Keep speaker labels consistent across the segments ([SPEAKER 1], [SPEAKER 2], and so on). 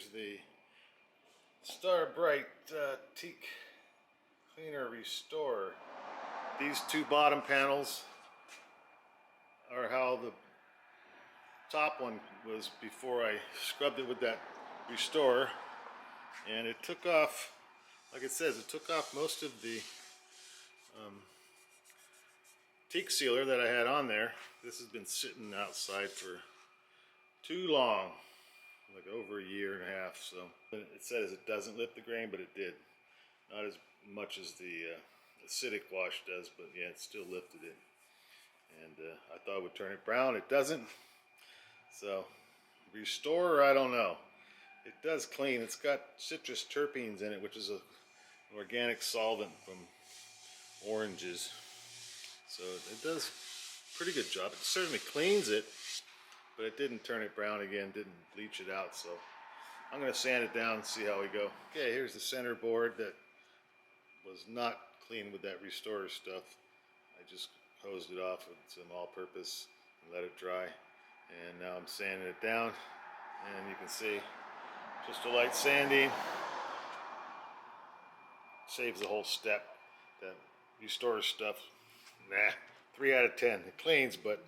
[SPEAKER 1] Here's the Starbrite Teak Cleaner Restore. These two bottom panels are how the top one was before I scrubbed it with that Restore, and it took off, like it says, it took off most of the teak sealer that I had on there. This has been sitting outside for too long, like over a year and a half. So it says it doesn't lift the grain, but it did. Not as much as the acidic wash does, but yeah, it still lifted it. And I thought it would turn it brown. It doesn't. So Restore, I don't know. It does clean. It's got citrus terpenes in it, which is an organic solvent from oranges. So it does a pretty good job. It certainly cleans it, but it didn't turn it brown again, didn't bleach it out. So I'm going to sand it down and see how we go. Okay, here's the center board that was not clean with that Restore stuff. I just hosed it off with some all-purpose and let it dry. And now I'm sanding it down, and you can see just a light sanding saves the whole step. That Restore stuff, nah, 3 out of 10. It cleans, but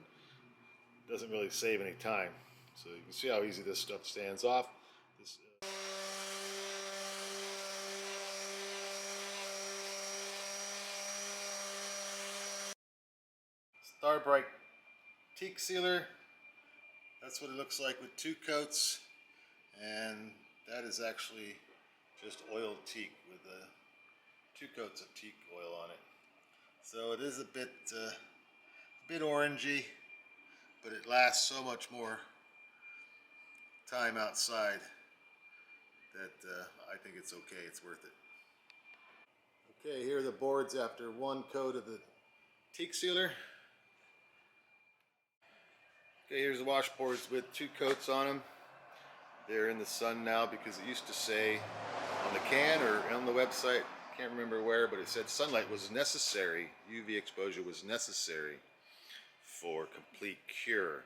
[SPEAKER 1] doesn't really save any time. So you can see how easy this stuff stands off. This, Starbrite Teak Sealer. That's what it looks like with 2 coats, and that is actually just oiled teak with 2 coats of teak oil on it. So it is a bit orangey, but it lasts so much more time outside that I think it's okay. It's worth it. Okay, here are the boards after 1 coat of the teak sealer. Okay, here's the washboards with 2 coats on them. They're in the sun now because it used to say on the can or on the website, can't remember where, but it said sunlight was necessary, UV exposure was necessary for complete cure.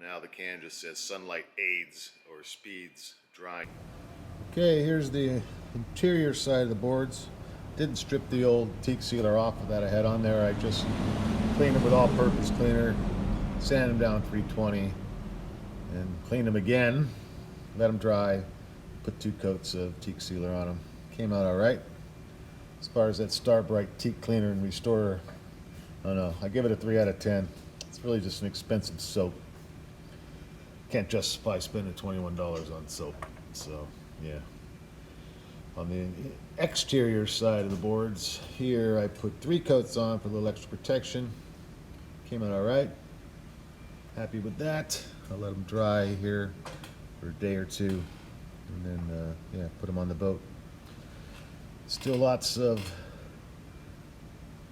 [SPEAKER 1] Now the can just says sunlight aids or speeds drying. Okay, here's the interior side of the boards. Didn't strip the old teak sealer off that I had on there. I just cleaned them with all-purpose cleaner, sand them down 320, and clean them again, let them dry, put 2 coats of teak sealer on them. Came out all right. As far as that Starbrite Teak Cleaner and Restorer, I don't know, I give it a 3 out of 10. It's really just an expensive soap. Can't justify spending $21 on soap. So yeah. On the exterior side of the boards, here I put 3 coats on for a little extra protection. Came out all right. Happy with that. I'll let them dry here for a day or 2, and then yeah, put them on the boat. Still lots of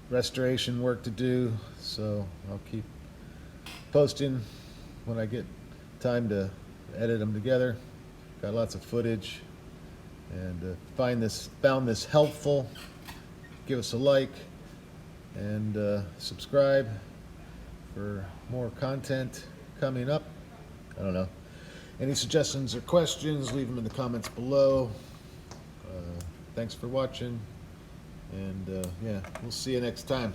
[SPEAKER 1] restoration work to do, so I'll keep posting when I get time to edit them together. Got lots of footage, and found this helpful, give us a like and subscribe for more content coming up. I don't know. Any suggestions or questions, leave them in the comments below. Thanks for watching, and yeah, we'll see you next time.